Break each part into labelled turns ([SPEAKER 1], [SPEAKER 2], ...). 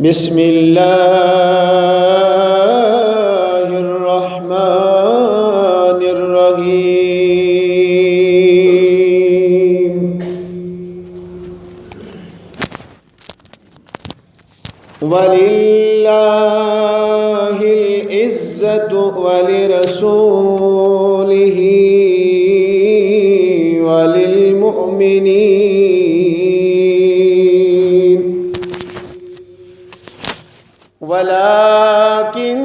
[SPEAKER 1] بسم الله الرحمن الرحيم ولله العزة ولرسوله وللمؤمنين ولكن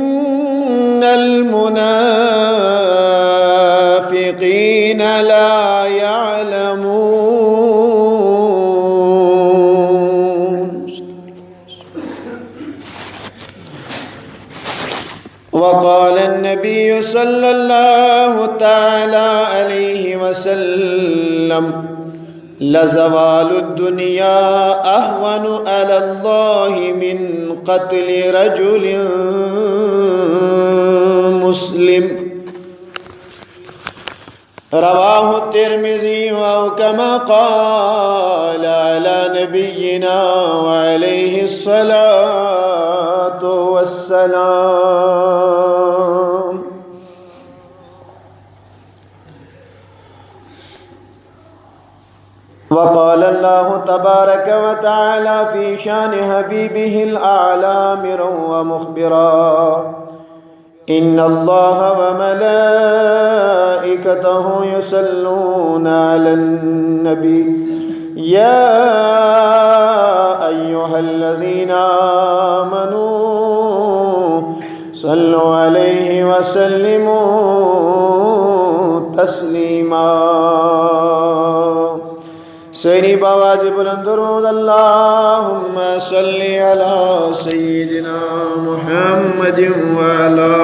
[SPEAKER 1] المنافقين لا يعلمون. وقال النبي صلى الله تعالى عليه وسلم لزوال الدنيا أهون على الله من قتل رجل مسلم. رواه الترمذي أو كما قال على نبينا وعليه الصلاة والسلام. وقال الله تبارك وتعالى في شان حبيبه الأعلى آمرا ومخبرا إن الله وملائكته يصلون على النبي يا أيها الذين آمنوا صلوا عليه وسلموا تسليما. سيري بواز بلند درود اللهم صل على سيدنا محمد وعلى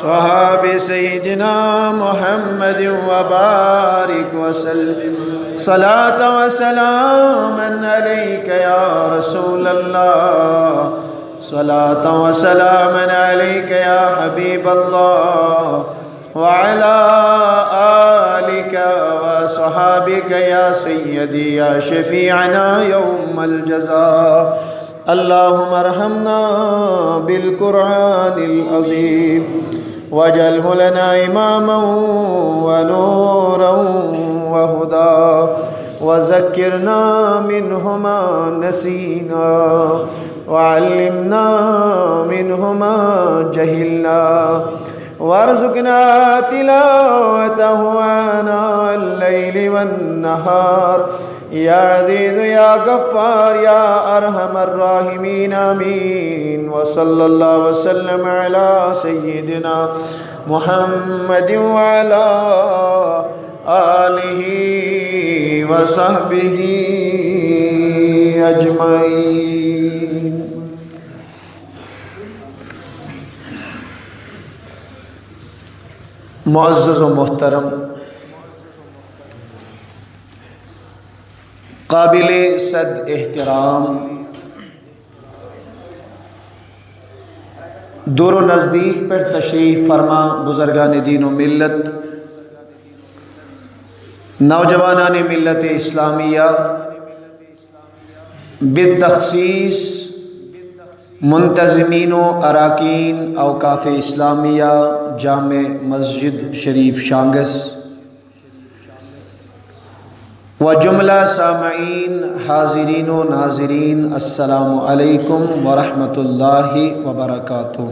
[SPEAKER 1] صحابة سيدنا محمد وبارك وسلم صلاة وسلاما عليك يا رسول الله صلاة وسلاما عليك يا حبيب الله وعلى آلك وصحابك يا سيدي يا شفيعنا يوم الجزاء. اللهم ارحمنا بالقرآن العظيم واجعله لنا إماما ونورا وهدى وذكرنا منه ما نسينا وعلمنا منه ما جهلنا وارزقنا تلاوته آناء الليل والنهار يا عزيز يا غفار يا أرحم الراحمين آمين. وصلى الله وسلم على سيدنا محمد وعلى آله وصحبه أجمعين. معزز و محترم قابل صد احترام دور و نزدیک پر تشریف فرما بزرگان دین و ملت، نوجوانان ملت اسلامیہ، بالتخصیص منتظمین و اراکین اوقاف اسلامیہ جامع مسجد شریف شانگس و جملہ سامعین حاضرین و ناظرین السلام علیکم ورحمۃ اللہ وبرکاتہ.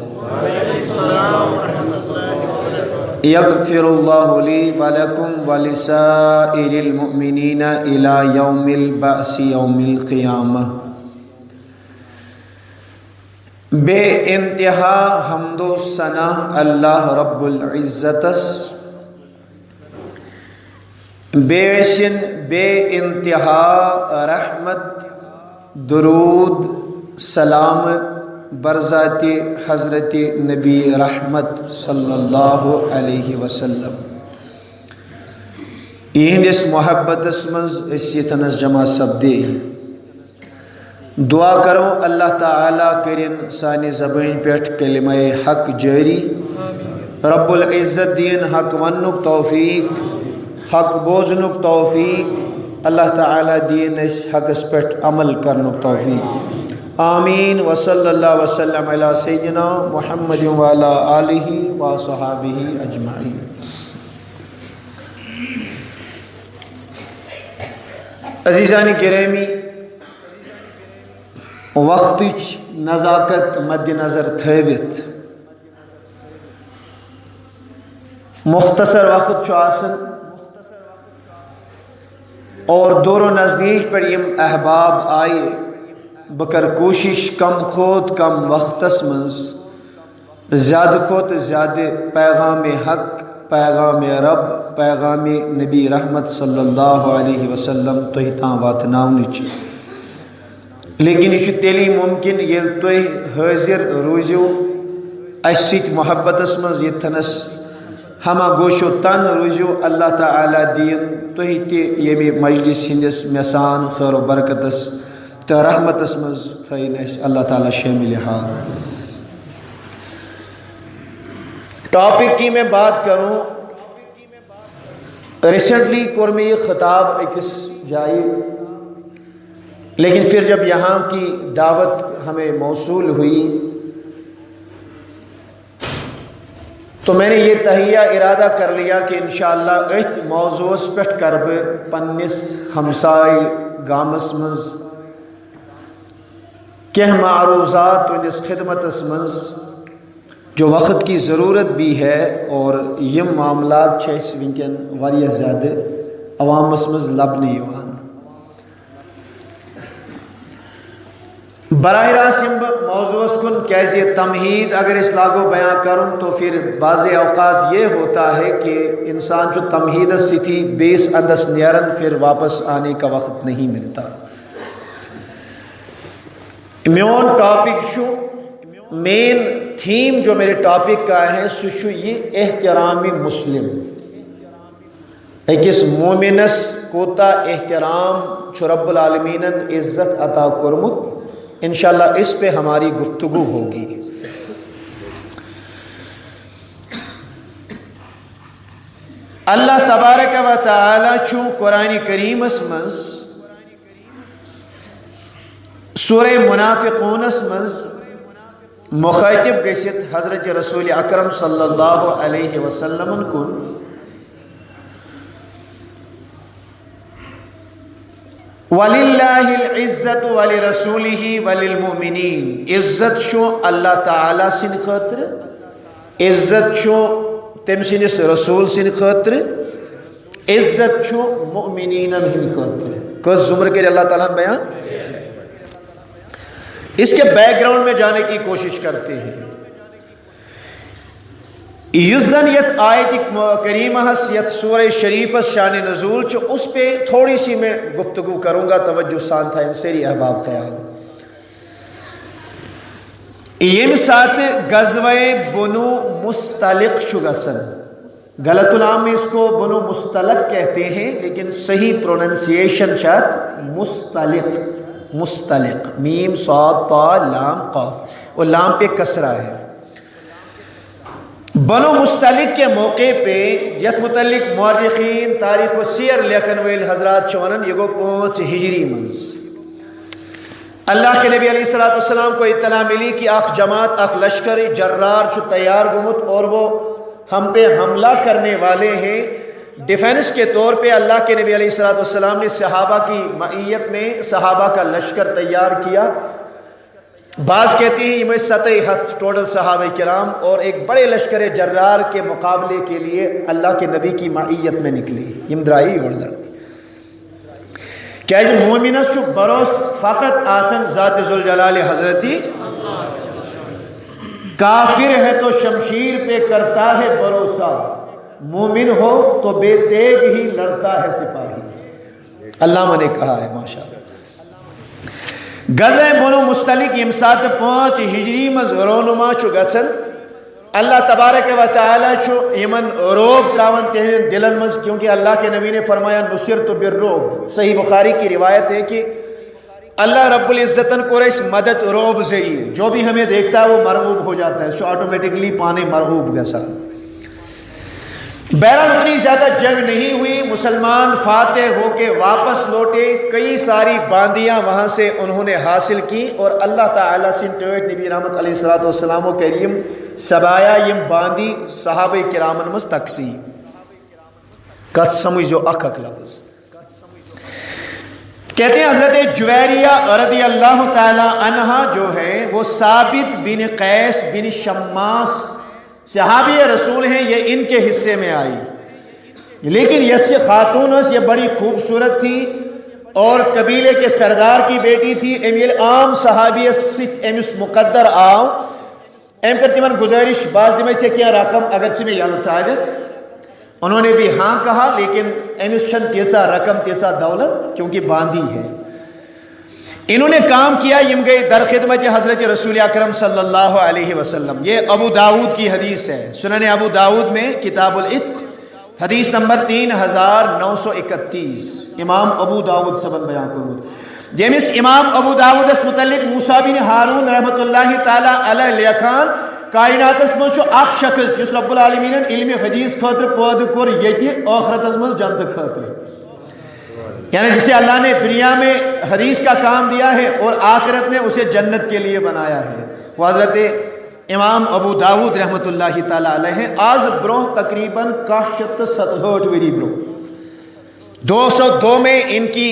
[SPEAKER 1] یغفر اللہ لی ولکم ولسائر المؤمنین الی یوم البعث یوم القیامہ. بے انتہا حمد و ثنا اللہ رب العزت بیشن بے انتہا رحمت درود سلام برذات حضرت نبی رحمت صلی اللہ علیہ وسلم. یہندس محبت مز یتنس جمع سپدے دعا کرو اللہ تعالیٰ کرن سانی زبان پیٹھ کلمہ حق جاری، رب العزت دین حق ونک توفیق، حق بوزنک توفیق، اللہ تعالیٰ دین اس حقس پہ عمل کرنو توفیق آمین وصلی اللہ وسلم علی سیدنا محمد وعلی آلہ وصحابہ اجمعین. عزیزان گرامی، وقتچ نزاکت مد نظر تھوت مختصر وقت چھُ آسان اور دور و نزدیک پر یم احباب آئے بہ کر کوشش کم کھوت کم وقتس مز زیادہ کھوت زیادہ پیغام حق، پیغام رب، پیغام نبی رحمت صلی اللہ علیہ وسلم تہ تام واتناونچ. لیکن یہ تیلی ممکن یل تھی حاضر روزو اس سیت محبتس مز یتنس ہما گوشو تن روزو اللہ تعالیٰ دین تھی تہ یمی مجلس ہندس مثان خیر و برکتس تو رحمتس مز تھین اس اللہ تعالیٰ شامل حال. ٹاپک کی میں بات کروں، ریسنٹلی کور میں یہ خطاب اکس جائے، لیکن پھر جب یہاں کی دعوت ہمیں موصول ہوئی تو میں نے یہ تہیہ ارادہ کر لیا کہ انشاءاللہ ات موضوع پہ کرب پنس ہمسائے گامس مز کہ معروضات تہندس خدمتس مز جو وقت کی ضرورت بھی ہے، اور یم معاملات ونکن واریاہ زیادہ عوامس مز لبنہ یوان. براہ راست موضوع کن کیسے تمہید اگر اس لاگو بیان کروں تو پھر بعض اوقات یہ ہوتا ہے کہ انسان جو تمہید سی بیس اندس نیرن پھر واپس آنے کا وقت نہیں ملتا. میون ٹاپک شو مین تھیم جو میرے ٹاپک کا ہے سو یہ احترام مسلم. اکس مومنس کوتا احترام چھ رب العالمین عزت عطا کرمت، انشاءاللہ اس پہ ہماری گفتگو ہوگی. اللہ تبارک و تعالی چون قرآن کریم مز سورہ منافقونس مز مخاطب گژھت حضرت رسول اکرم صلی اللہ علیہ وسلم کن وَلِلَّهِ الْعِزَّةُ وَلِرَسُولِهِ وَلِلْمُؤْمِنِينَ. عزت شو اللہ تعالیٰ سن خاطر، عزت شو تم سنس رسول سن خاطر، عزت شو مؤمنین ہند خاطر. کس زمر کے اللہ تعالیٰ بیان اس کے بیک گراؤنڈ میں جانے کی کوشش کرتے ہیں. یزن یت آیت کریمہ یت سورہ شریف شان نزول چو اس پہ تھوڑی سی میں گفتگو کروں گا، توجہ سان تھا ان سیری احباب خیال. یم سات غزوہ بنو مستلق چو گسن، غلط العام میں اس کو بنو مستلق کہتے ہیں لیکن صحیح پروننسیشن شاید مستلق. مستلق میم صاد طا لام قاف، اور لام پہ کسرہ ہے. بنو مستلق کے موقع پہ یت متعلق مورخین تاریخ و سیر لیکن ویل حضرات چونن یہ گو 5 ہجری منز اللہ کے نبی علیہ السلام کو اطلاع ملی کہ اخ جماعت اخ لشکر جرار چو تیار گمت اور وہ ہم پہ حملہ کرنے والے ہیں. ڈیفینس کے طور پہ اللہ کے نبی علیہ السلام نے صحابہ کی معیت میں صحابہ کا لشکر تیار کیا. بعض کہتی ہیں یہ 7 ہتھ ٹوٹل صحابہ کرام، اور ایک بڑے لشکر جرار کے مقابلے کے لیے اللہ کے نبی کی معیت میں نکلی. امدرائی اور لڑکی کیا یہ مومنس شو بروس فقط آسن ذات ذوالجلال حضرتی، کافر ہے تو شمشیر پہ کرتا ہے بھروسہ، مومن ہو تو بے تیغ ہی لڑتا ہے سپاہی. علامہ نے کہا ہے ماشاءاللہ. غزوہ بنو مستلق یم سات 5 ہجری مز رونما چو گسن، اللہ تبارک و تعالی چو یمن روب تراون تہن دلن مز، کیونکہ اللہ کے نبی نے فرمایا نصرت بالرعب. صحیح بخاری کی روایت ہے کہ اللہ رب العزتن کو اس مدد روب ذریعے جو بھی ہمیں دیکھتا ہے وہ مرغوب ہو جاتا ہے، سو آٹومیٹکلی پانے مرغوب گسا. بہرحال اتنی زیادہ جنگ نہیں ہوئی، مسلمان فاتح ہو کے واپس لوٹے، کئی ساری باندیاں وہاں سے انہوں نے حاصل کی، اور اللہ تعالیٰ سن ٹوٹ نبی رحمت علیہ السلام و کریم سبایا یم باندی صحابہ کرامن مز تقسیم کت سمجھو اک لفظ کہتے ہیں حضرت جویریہ رضی اللہ تعالی عنہا جو ہے وہ ثابت بن قیس بن شماس صحابی رسول ہیں، یہ ان کے حصے میں آئی، لیکن یہ خاتون یہ بڑی خوبصورت تھی اور قبیلے کے سردار کی بیٹی تھی، امیل عام صحابی امس مقدر آؤ ام کر تمن گزارش باز دمے سے کیا رقم اگر سے میں یاد تھاگت، انہوں نے بھی ہاں کہا، لیکن امس چھن تیسا رقم تیسا دولت کیونکہ باندھی ہے۔ انہوں نے کام کیا، یم گئی در خدمت حضرت رسول اکرم صلی اللہ علیہ وسلم۔ یہ ابو داود کی حدیث ہے، سنن ابو داود میں کتاب العتق حدیث نمبر 3931 امام ابو داود سبن بیان کرو جیمس امام ابو داود اس متعلق موسیٰ بن ہارون رحمت اللہ تعالی علیہ لیکان کائنات اس منچو اک شخص جس رب العالمین علم حدیث خاطر پود کر یتی آخرت اس من جنت خاطر، یعنی جسے اللہ نے دنیا میں حدیث کا کام دیا ہے اور آخرت میں اسے جنت کے لیے بنایا ہے، وہ حضرت امام ابو داود رحمت اللہ تعالی علیہ آج برو تقریباً 67 وری برو 202 میں ان کی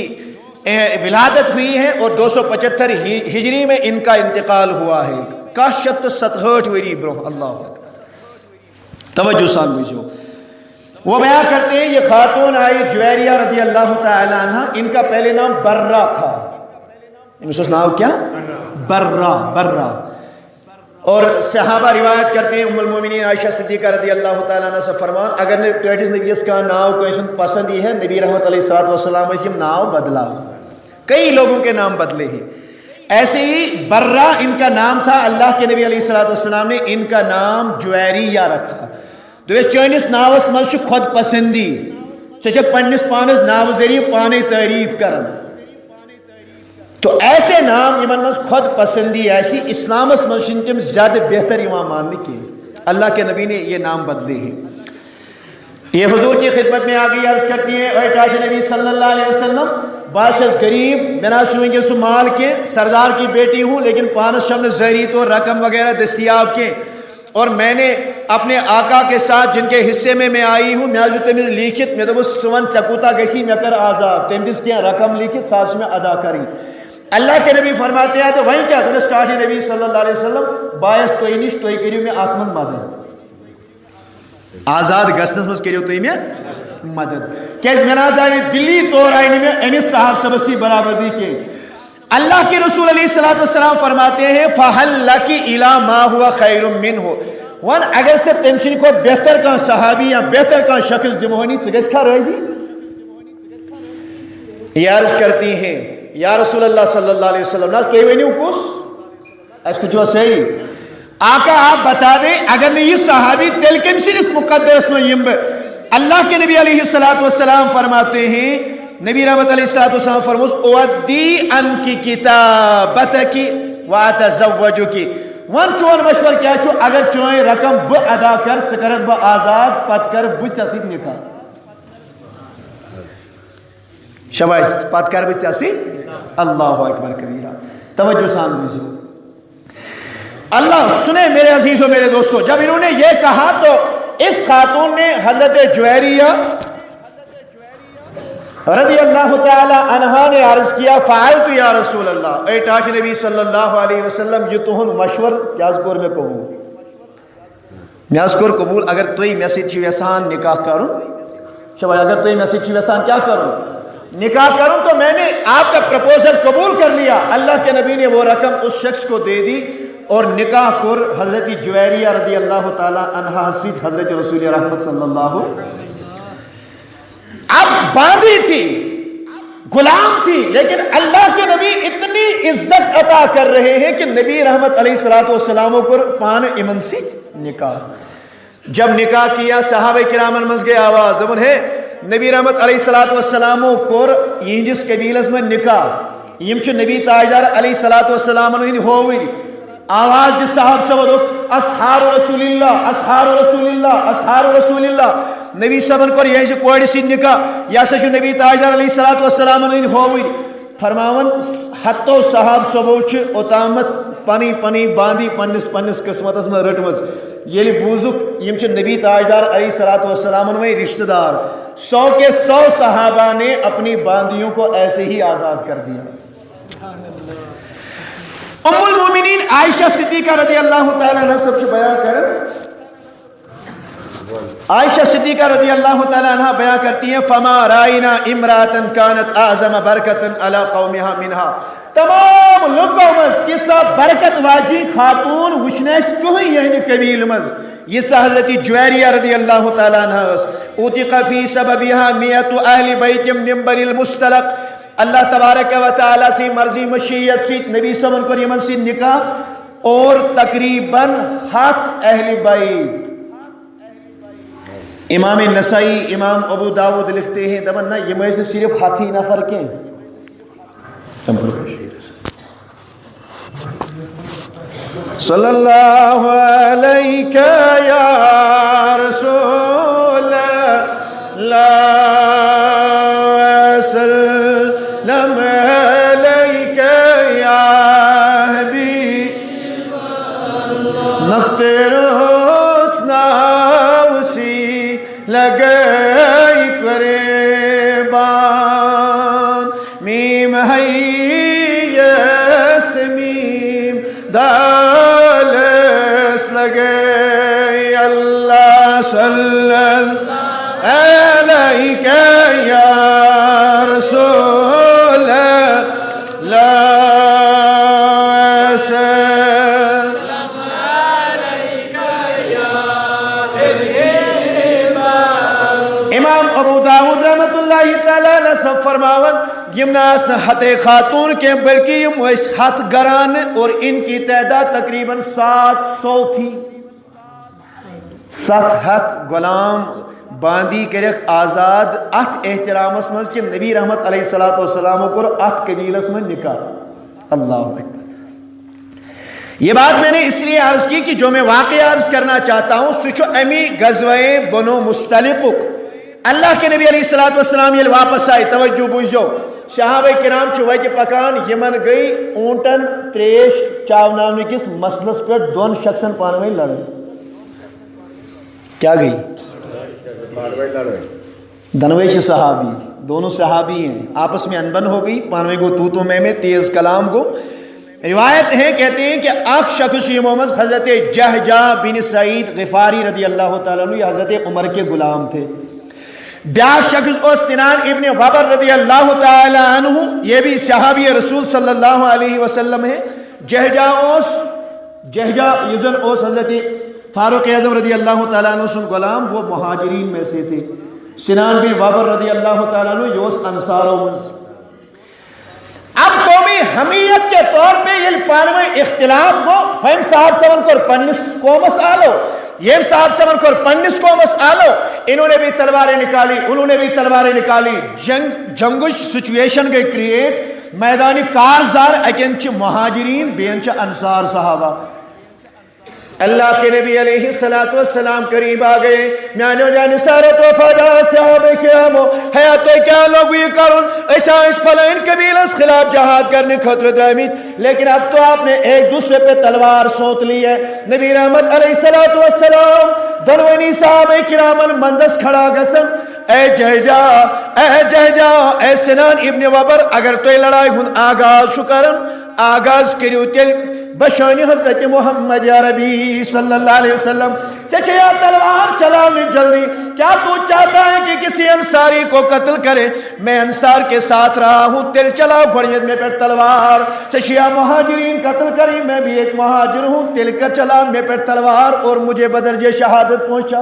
[SPEAKER 1] ولادت ہوئی ہے اور 275 ہجری میں ان کا انتقال ہوا ہے، 67 وری برو، اللہ اکبر، توجہ سان بجو۔ وہ بیان کرتے ہیں یہ خاتون آئی جویریہ رضی اللہ تعالی عنہ، ان کا پہلے نام برہ تھا، اس نام کیا؟ برہ، اور صحابہ روایت کرتے ہیں ام المومنین عائشہ صدیقہ رضی اللہ تعالیٰ عنہ سے فرمان اگر نے ٹیٹس نبی اس کا نام کوئی سن پسند ہی ہے، نبی رحمت علیہ السلام اسم نام بدلا، کئی لوگوں کے نام بدلے ہیں، ایسے ہی برہ ان کا نام تھا، اللہ کے نبی علیہ السلام نے ان کا نام جویریہ رکھا۔ دویس چونس ناوس مز خود پسندی، سہ پنس پانس ناو ذریعہ پانے تعریف کرن، تو ایسے نام یمن مز خود پسندی ایسی اسلامس مز تم زیادہ بہتر ماننے کی، اللہ کے نبی نے یہ نام بدلے ہیں۔ یہ حضور کی خدمت میں آگئی عرض کرتی ہے، اے تاج نبی صلی اللہ علیہ وسلم بادشاہ غریب میں نہ چھوئیں سو مال کے سردار کی بیٹی ہوں، لیکن پانس شمن زہری تو رقم وغیرہ دستیاب کے، اور میں نے اپنے آقا کے ساتھ جن کے حصے میں آئی ہوں میں جو تمہیں لکھت میں تو سون چکوتا گیسی میں کر آزاد تمس کیا رقم لکھت ساز میں ادا کری۔ اللہ کے نبی فرماتے ہیں تو وہیں کیا تو سٹارٹ نبی صلی اللہ علیہ وسلم باعث تو نش تو کریو میں آتمن مدد آزاد گسنس مز کریو تو میں مدد کیس میں نازانی دلی طور آئینی میں امس صاحب سبسی برابردی کے اللہ کے رسول علیہ السلام فرماتے ہیں فَحَلْ لَكِ إِلَى مَا هُوَ خَيْرٌ مِّنْهُ وان اگر سے تمشن کو بہتر کا صحابی یا بہتر کا شخص دمہونی چگس کھا رہی یہ عرض کرتی ہیں یا رسول اللہ صلی اللہ علیہ وسلم نا کوئی نہیں کس اس کو جو صحیح آقا آپ بتا دیں اگر نہیں یہ صحابی تل کمشن اس مقدس میں یم اللہ کے نبی علیہ السلام فرماتے ہیں نبی رحمت علیہ السلام فرموز اودی ان کی کتابتکی واتزوجکی وان چون مشور کیا چھو اگر چوئیں رقم ب ادا کر چکرت ب آزاد پت کر ب چسید نکاح شبائز پت کر ب چسید اللہ اکبر کبیرہ توجہ سان بیزو اللہ سنے میرے عزیز و میرے دوستو جب انہوں نے یہ کہا تو اس خاتون نے حضرت جویریہ رضی اللہ تعالی عنہ نے عرض کیا فعلت یا رسول اللہ اے ٹاچ نبی صلی اللہ علیہ وسلم یہ تہن مشور کیا ذکر میں قبول میں ذکر قبول اگر توئی میسیج ویسان نکاح کروں شباب اگر توئی میسیج ویسان کیا کروں نکاح کروں تو میں نے آپ کا پروپوزل قبول کر لیا اللہ کے نبی نے وہ رقم اس شخص کو دے دی اور نکاح کر حضرت جویریہ رضی اللہ تعالی عنہ حسید حضرت رسول رحمت صلی اللہ اب باندھی تھی غلام تھی لیکن اللہ کے نبی اتنی عزت عطا کر رہے ہیں کہ نبی رحمت علیہ السلام کو پان امن سے نکاح جب نکاح کیا صحابہ کرام منز گئے آواز دبن ہے نبی رحمت علیہ السلام کو یہ جس قبیلس میں نکاح یم چھ نبی تاجدار علیہ السلام ہوئی آواز دی صاحب سبدو اصحاب رسول اللہ اصحاب رسول اللہ اصحاب رسول اللہ نبی صاحبن کور یہ کوڑ سی نکاح یا سا نبی تاجدار علیہ السلام ہوئی فرماون ہتو صاحب صبو اوتامت پنی پنی باندھی پنس پنس قسمتس میں رٹمز یل بوزک یم نبی تاجدار علیہ السلام وی رشتہ دار 100 کے 100 صحابہ نے اپنی باندیوں کو ایسے ہی آزاد کر دیا. ام المومنین عائشہ صدیقہ رضی اللہ تعالیٰ عنہ سب سے بیان کر عائشہ صدیقہ رضی اللہ تعالیٰ عنہ بیان کرتی ہیں فما رائنا امراتن کانت اعظم برکتن علی قومها منها تمام لوگوں میں کسا برکت واجی خاتون وشنیس کہیں یعنی قبیل مز یہ حضرت جویریہ رضی اللہ تعالیٰ عنہ اوتق فی سببها 100 اہل بیت منبر المستلق اللہ تبارک و تعالیٰ سے مرضی مشیت سے نبی صلی اللہ علیہ وسلم یمن سے نکاح اور تقریباً 7 اہل بیت. امام نسائی امام ابو داود لکھتے ہیں دبن نا یہ میں سے صرف 7 ہی نفر کے صلی اللہ علیہ یا رسول اللہ وسلم علیہ یا حبیب نقطر حسنہ اسی لگئی کرے بان میم حیست میم دالس لگئی اللہ صلی اللہ علیہ یا رسول اللہ فرماون یمناس ہت خاتون کے بلکہ یم 7 گران اور ان کی تعداد تقریباً 700 تھی. 700 غلام باندھی کرک آزاد ات احترامس مز کہ نبی رحمت علیہ السلام کو ات قبیلس میں نکاح. اللہ اکبر. یہ بات میں نے اس لیے عرض کی کہ جو میں واقعہ عرض کرنا چاہتا ہوں سچو امی غزوہ بنو مستلق اللہ کے نبی علیہ السلام یہ واپس آئے. توجہ بوجھو صحابہ کرام وت پکان یمن گئی اونٹن تریش چاونانے کس مسلس پہ 2 شخصن پانوئی لڑائی. کیا گئی دنوے صحابی دونوں صحابی ہیں آپس میں انبن ہو گئی پانوئی کو تو میں تیز کلام کو. روایت ہے کہتے ہیں کہ آخ شخص یہ محمد حضرت جہجہ بن سعید غفاری رضی اللہ تعالیٰ عنہ حضرت عمر کے غلام تھے. بیاک شخص اور سنان ابن وبر رضی اللہ تعالی عنہ یہ بھی صحابی رسول صلی اللہ علیہ وسلم ہے. جہجہ یزن اوس حضرت فاروق اعظم رضی اللہ تعالیٰ عنہ سن غلام وہ مہاجرین میں سے تھے. سنان بن وبر رضی اللہ تعالیٰ عنہ یوس انصاروں میں. اب قومی حمیت کے طور پہ یہ پانوئی اختلاف کو ہم صاحب سمن کو پنس قومس آلو یہ صاحب سمن کو پنس قومس آلو انہوں نے بھی تلواریں نکالی انہوں نے بھی تلواریں نکالی. جنگش سچویشن گئی کریٹ میدانی کارزار اکنچ مہاجرین بینچ انصار صحابہ. اللہ کے نبی علیہ السلام قریب آ گئے. میانو جان سارت وفادات صحابہ کرامو حیات کیا لوگ یہ کرن ایسا اس فلائن قبیلس خلاف جہاد کرنے خطر درامید لیکن اب تو آپ نے ایک دوسرے پہ تلوار سوت لی ہے. نبی رحمت علیہ السلام دنوینی صحابہ کرامن منزس کھڑا گسن اے جہجہ اے سنان ابن وبر اگر تو لڑائی ہن آغاز شکرن آغاز کریو تیل بشانی حضرت محمد عربی صلی اللہ علیہ وسلم چچے یا تلوار چلانے جلدی. کیا تو چاہتا ہے کہ کسی انصاری کو قتل کرے؟ میں انصار کے ساتھ رہا ہوں تل چلاؤ گھڑیت میں پر تلوار. چچے یا مہاجرین قتل کری میں بھی ایک مہاجر ہوں تل کر چلا میں پر تلوار اور مجھے بدرجہ شہادت پہنچا.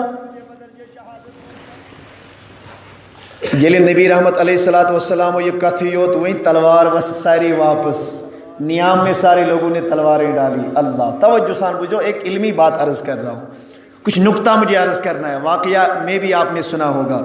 [SPEAKER 1] یہ نبی رحمت علیہ السلام یہ کتھیوت ہوئی تلوار بس ساری واپس نیام میں سارے لوگوں نے تلواریں ڈالی. اللہ توجہ سان بجھو ایک علمی بات عرض کر رہا ہوں کچھ نقطہ مجھے عرض کرنا ہے واقعہ میں بھی آپ نے سنا ہوگا.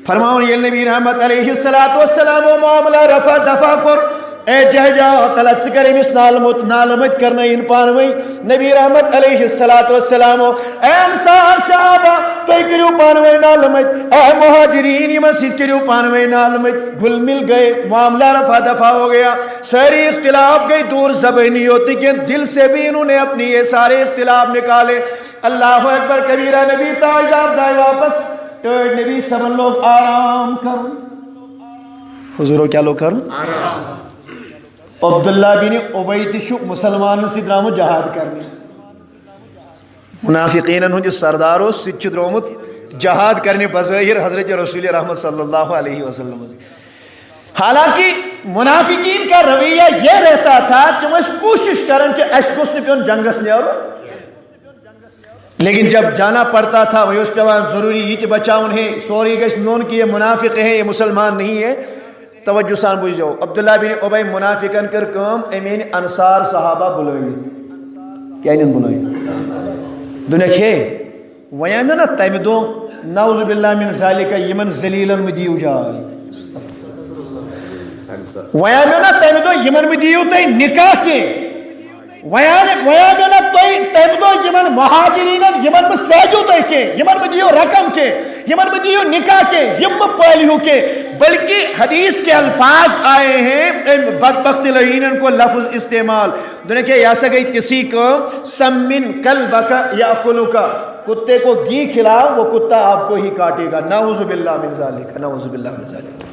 [SPEAKER 1] فرماؤں یہ نبی رحمت علیہ السلام و معاملہ رفع دفع کر اے جہجا تلت سکر امس نالمت کرنا ان پانوئی نبی رحمت علیہ السلام اے انصار صحابہ تو کریو پانوئی نالمت اے مہاجرین یہ مسجد کریو پانوئی نالمت گل مل گئے معاملہ رفع دفع ہو گیا ساری اختلاف گئی دور زبانی ہوتی کہ دل سے بھی انہوں نے اپنی یہ سارے اختلاف نکالے اللہ اکبر کبیرہ نبی تاجدار جائے واپس ٹرڈ نبی سبن لوگ آرام کرو حضورو کیا لوگ کرو آرام عبداللہ بن ابی تشو مسلمان سے درامو جہاد کرنے منافقین انہوں جو سردارو سچ درومت جہاد کرنے بظاہر حضرت رسول رحمت صلی اللہ علیہ وسلم حالانکہ منافقین کا رویہ یہ رہتا تھا کہ وہ اس کوشش کرن کہ اس کو پیون جنگس نیارو لیکن جب جانا پڑتا تھا وہ اس پہ ضروری ہی کہ بچاؤ انہیں سوری گیس نون کی یہ منافق ہیں یہ مسلمان نہیں ہے توجہ سان بوجھ جاؤ عبداللہ بن ابی منافقن کر کام امین انصار صحابہ بلوئی کیا انہیں بلوئی دنیا کھے ویاں میں نا تیمی دو نعوذ باللہ من ذالک یمن زلیلن میں دیو جائے ویاں میں نا تیمی دو یمن میں دیو تے نکاح کے ویاں میں نا تیمی دو یمن مہاجرین یمن میں ساجو تے کے یمن میں دیو رقم کے یمن میں دیو نکاح کے یمن پالیو کے بلکہ حدیث کے الفاظ آئے ہیں بدبخت لہینن کو لفظ استعمال دنیا کہ یا سا گئی کسی کو سمن کلبک یاکلک کتے کو گھی کھلاؤ وہ کتا آپ کو ہی کاٹے گا نعوذ باللہ من ذالک نعوذ باللہ من ذالک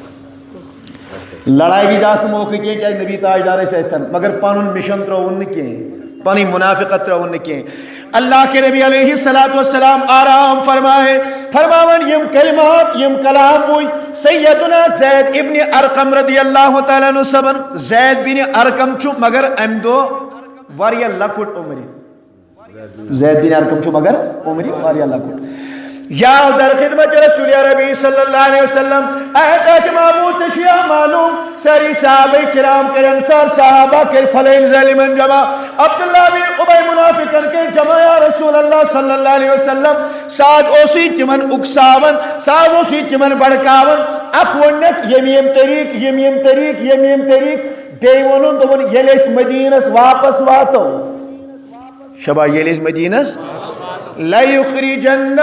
[SPEAKER 1] لڑائی کی جاست موقع کیے کہ نبی تاجدار سیتن مگر پانون مشن ترون کیے پانی منافقت ترون کیے اللہ کے نبی علیہ السلام آرام فرماون یم کلمات یم کلام بوئی سیدنا زید ابن ارقم رضی اللہ تعالیٰ عنہ سبن زید بن ارقم چھو مگر ام دو واریا لکوٹ عمری زید بن ارقم چھو مگر عمری واریا لکوٹ یا در خدمت رسول عربی صلی اللہ علیہ وسلم احتاج معبود تشیع معلوم ساری صحابہ کرام کے انصار صحابہ کے فلین ظالمن جمع عبداللہ بن ابی منافقن کے جمع یا رسول اللہ صلی اللہ علیہ وسلم ساتھ اوسی تمن اکساون ساتھ اوسی تمن بڑکاون اخونک یمیم طریق دیونن دون یلیس مدینس واپس واتو شبا یلیس مدینس لا يخرجن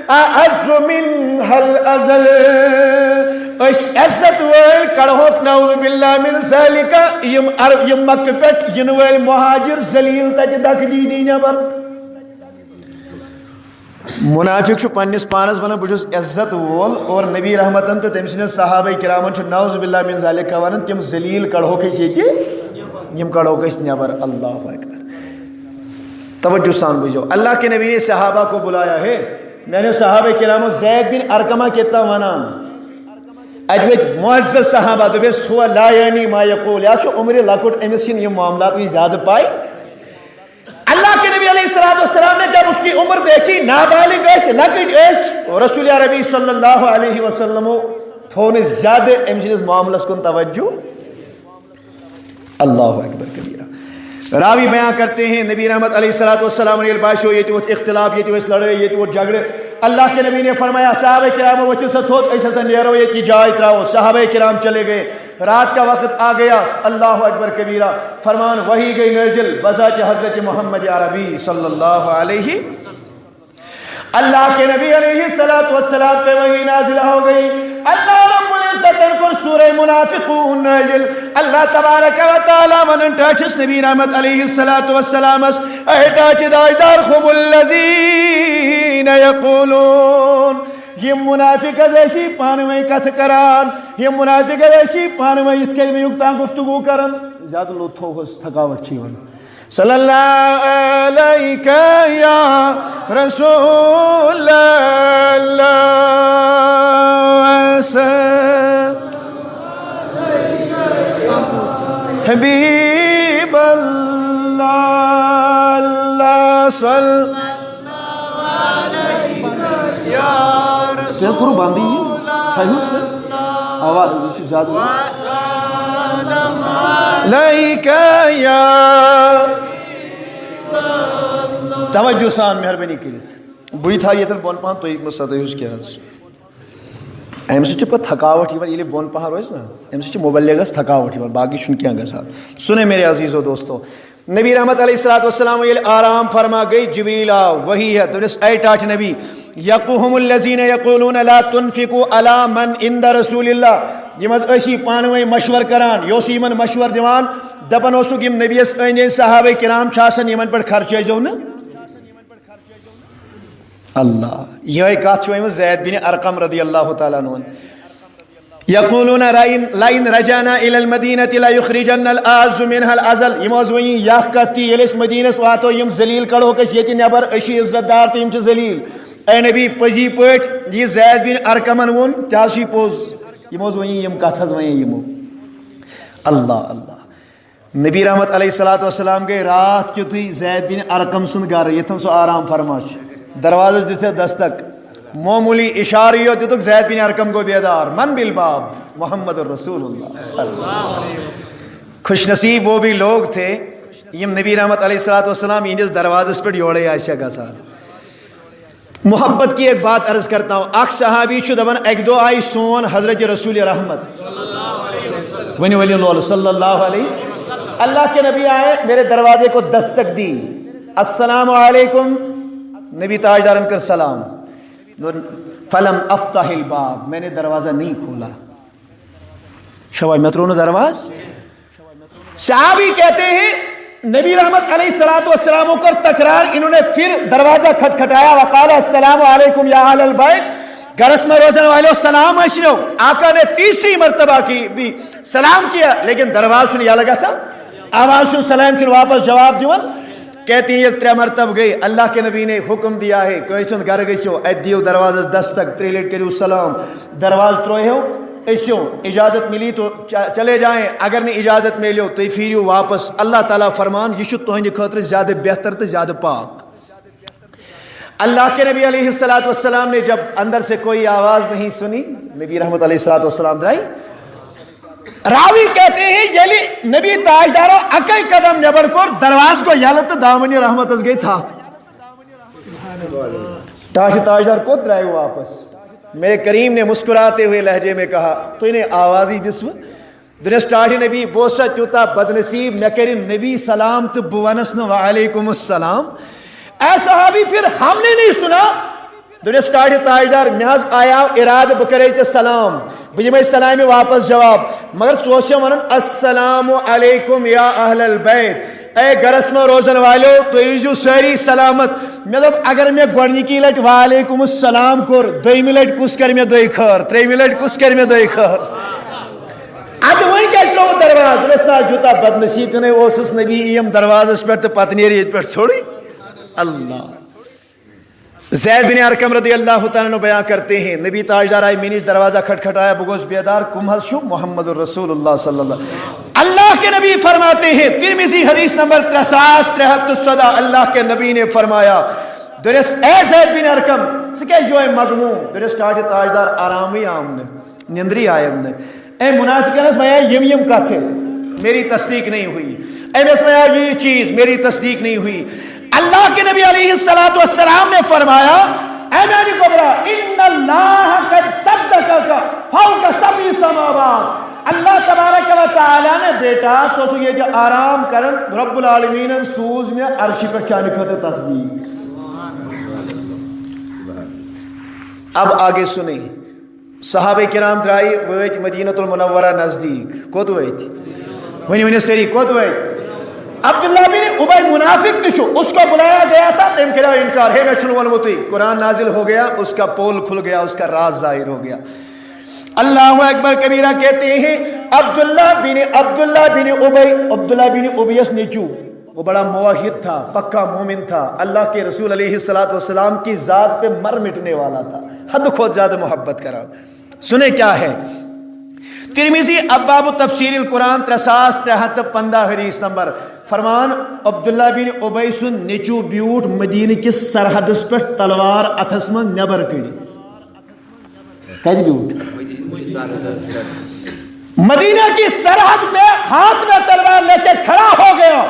[SPEAKER 1] الأعز منها الأذل اس عزت ویل کڑھوک نعوذ باللہ من ذالک یم مکہ پٹ ین ویل مہاجر ذلیل تج دک دی نبر منافق چھو پنس پانس ونان بجس عزت وول اور نبی رحمتن تو تم سن صحابہ کرامن چھو نعوذ باللہ من ذالک ونان تم ذلیل کڑھوک یتی یم کڑھوک نبر اللہ اکبر توجہ سان بجو اللہ کے نبی نے صحابہ کو بلایا ہے میں نے صحابہ کرام زید بن ارقمہ کہتا ونان اجویت معزز صحابہ تو بس ہوا لا یعنی ما یقول یا شو عمر لکوٹ امسین یہ معاملات بھی زیادہ پائی اللہ کے نبی علیہ السلام نے جب اس کی عمر دیکھی نابالغ ایس لکٹ ایس رسول عربی صلی اللہ علیہ وسلم تھونے زیادہ امسین معاملس کن توجہ اللہ اکبر کبیرہ راوی بیان کرتے ہیں نبی رحمت علیہ السلام نے الباش ہو یہ تو اختلاف یہ تو اس لڑے یہ تو جھگڑے اللہ کے نبی نے فرمایا صحابہ کرام وہ چیز تھوت ایسا سنیرو یہ کی جائے تراؤ صحابہ کرام چلے گئے رات کا وقت آ گیا اللہ اکبر کبیرہ فرمان وہی گئی نازل بذات حضرت محمد عربی صلی اللہ علیہ اللہ کے نبی علیہ السلام پہ وہی نازل ہو گئی اللہ رب العزت کو سورہ منافقون نازل اللہ تبارک و تعالی من ٹاچس نبی رحمت علیہ السلام اٹاچ داجدار خم الذین یقولون یہ منافق ایسی پانوئی کتھ کران یہ منافق ایسی پانوئی اتکے میں یکتان گفتگو کرن زیادہ لطفو ہوس تھکاوٹ چیون صلی اللہ علیکہ یا رسول اللہ حبیب اللہ اللہ صلی تیز کرو باندھی خیوس میں آواز زیادہ لائکہ یا توجہ سان مہربانی کریت بوئی تھا یہ تر بون پان تو ایک مسئلہ اس کے حاصل امہ سۭتۍ چھِ پتہٕ تھکاوٹ یِوان ییٚلہِ بۄن پہن روزِ نا امہ سۭتۍ چھِ مبلغس تھکاوٹ یِوان باقٕے چھُنہٕ کینٛہہ گژھان سُنے میرے عزیزو دوستو نبی رحمت علیہ الصلوۃ والسلام ییٚلہِ آرام فرما گئی جبریل آو وحی ہے دوٚپنس اے ٹاٹھ نبی یقوہم الذین یقولون لا تنفقوا علی من عند رسول اللہ یِم حظ ٲسی پانہٕ ؤنۍ مشور کران یہِ اوس یِمن مشور دِوان دپان اوسُکھ یِم نبیَس أنٛدۍ أنٛدۍ صحابہ کرام چھِ آسان یِمن پٮ۪ٹھ خرچٲیزیو نہٕ اللہ یِہے کتھ چھِ ؤنمٕژ زید بن ارقم رضی اللہ تعالیٰ عنہن یقولون لئن رجعنا الى المدینة لیخرجن الاعز منها الاذل یِمو حظ ؤنی یہِ اکھ کتھ تہِ ییٚلہِ أسۍ مدیٖنس واتو یِم ذلیٖل کڑہوکھ أسۍ ییٚتہِ نٮ۪بر أسۍ چھِ عزت دار تہٕ یِم چھِ ذلیٖل اے نبی پٔزی پٲٹھۍ یہِ زید بن ارقمن ووٚن تہِ حظ چھُے پوٚز یِمو حظ ؤنی یِم کتھ حظ ونے یِمو اللہ اللہ نبی رحمت علیہ الصلوۃ والسلام گٔے رات کیُتھُے زید بن ارقم سُنٛد گرٕ ییٚتھن سُہ آرام فرما چھُ دروازس دِتھکھ دستک معمولی اشارٕ یوت دِتُکھ زید بن ارقم گوٚو بیدار من بالباب محمد الرسول اللہ خوش نصیب وہ بھی لوگ تھے یم نبی رحمت علیہ الصلوۃ والسلام یہندس دروازس پہ یورے آسیا گژھان محبت کی ایک بات عرض کرتا ہوں اکھ صحابی چھُ دپان اکہِ دۄہ آیہِ سون حضرت رسول رحمت ؤنِو ؤلِو لول صلی اللہ علیہ اللہ کے نبی آئے میرے دروازے کو دستک دی السلام علیکم نبی تاجدارن کر سلام فلم افتح الباب میں نے دروازہ نہیں کھولا شوائی میں ترونو درواز صحابی کہتے ہیں نبی رحمت علیہ الصلوۃ والسلام کر تکرار انہوں نے پھر دروازہ کھٹکھٹایا وقال السلام علیکم یا اہل البیت گھرس میں روزن والے سلام ٲسِو آقا نے تیسری مرتبہ کی بھی سلام کیا لیکن دروازہ چھُنہٕ یلہٕ گژھان آواز چھُنہٕ سلام چھُنہٕ واپس جواب دِوان کہتی ہیں یہ 3 مرتبہ گئی اللہ کے نبی نے حکم دیا ہے کٲنٛسہِ ہُنٛد گھر گژھِو اتہِ دِیِو دروازس دستک 3 لٹہِ کٔرِو سلام دروازٕ ترٛٲیِو أسِو اجازت ملی تو چلے جائیں اگر نہیں اجازت ملیو تو پھیرو واپس اللہ تعالیٰ فرمان یہ چھُ تُہنٛدِ خٲطرٕ زیادہ بہتر تو زیادہ پاک اللہ کے نبی علیہ الصلوۃ والسلام نے جب اندر سے کوئی آواز نہیں سنی نبی رحمت علیہ الصلوۃ والسلام درائے راوی کہتے ہیں یلی نبی تاجدارو اکے قدم نبر کور درواز کو یلت دامنی رحمت اس گئی تھا تاجدار کو درائے واپس میرے کریم نے مسکراتے ہوئے لہجے میں کہا تو انہیں آوازی دسو دنس ٹاٹھ نبی بوسا تیوتا بدنصیب میں کریم نبی سلام تو بونسن وعلیکم السلام اے صحابی پھر ہم نے نہیں سنا دنس ٹاٹھ تاجدار محض آیا اراد بکرے چے سلام بجمع سلامی واپس جواب مگر چوسے ونن السلام علیکم یا اہل البیت اے گرس میں روزن والو تو ایجو ساری سلامت مطلب اگر میں گوڑنی کی لٹ وعلیکم السلام کور دوئی ملٹ کس کر میں دوئی خور 3 ملٹ کس کر میں دوئی خور اد وہی کیا چلو درواز رسنا جوتا بد نصیب کنے اوسس نبی یم دروازس پر تو پتنیری پر چھوڑی اللہ زید بن ارقم رضی اللہ تعالیٰ عنہ بیان کرتے ہیں نبی تاجدار آئی میں نے دروازہ کھٹکھٹایا بگوش بیدار کم حض شو محمد الرسول اللہ صلی اللہ کے نبی فرماتے ہیں ترمذی حدیث نمبر 3373 اللہ کے نبی نے فرمایا درس اے زید بن ارقم سکے جو ہے مغموم درس تاجدار آرامی آمنے نندری آئے اے منافقانس میں یم کا تھے میری تصدیق نہیں ہوئی اے میں یہ چیز میری تصدیق نہیں ہوئی اللہ کے نبی علیہ الصلوۃ والسلام نے فرمایا اے میری کبرا ان اللہ قد صدقک فوق 7 سماوات اللہ تبارک و تعالی نے بیٹا سوسو یہ جو آرام کرن رب العالمین سوز میں عرش پہ چانے خاطر تصدیق اب آگے سنیں صحابہ کرام درائی ویت مدینہ المنورہ نزدیک کود ویت ونی سری کود ویت عبداللہ بن ابی منافق تشو اس کو بلایا گیا تھا تم کرا انکار ہے میں شنون متی قرآن نازل ہو گیا اس کا پول کھل گیا اس کا راز ظاہر ہو گیا اللہ اکبر کبیرہ کہتے ہیں عبداللہ بن ابی اس نیچو وہ بڑا موحد تھا پکا مومن تھا اللہ کے رسول علیہ الصلوۃ والسلام کی ذات پہ مر مٹنے والا تھا حد خود زیادہ محبت کرا سنیں کیا ہے ترمذی ابواب تفسیر القرآن 3315 حدیث نمبر فرمان عبداللہ بن ابی سن نیچو بیوٹ مدینہ کس سرحدس پر تلوار اتھس من نبر کڑی کہہ بیوٹ مدینہ کی سرحد پہ ہاتھ میں تلوار لے کے کھڑا ہو گیا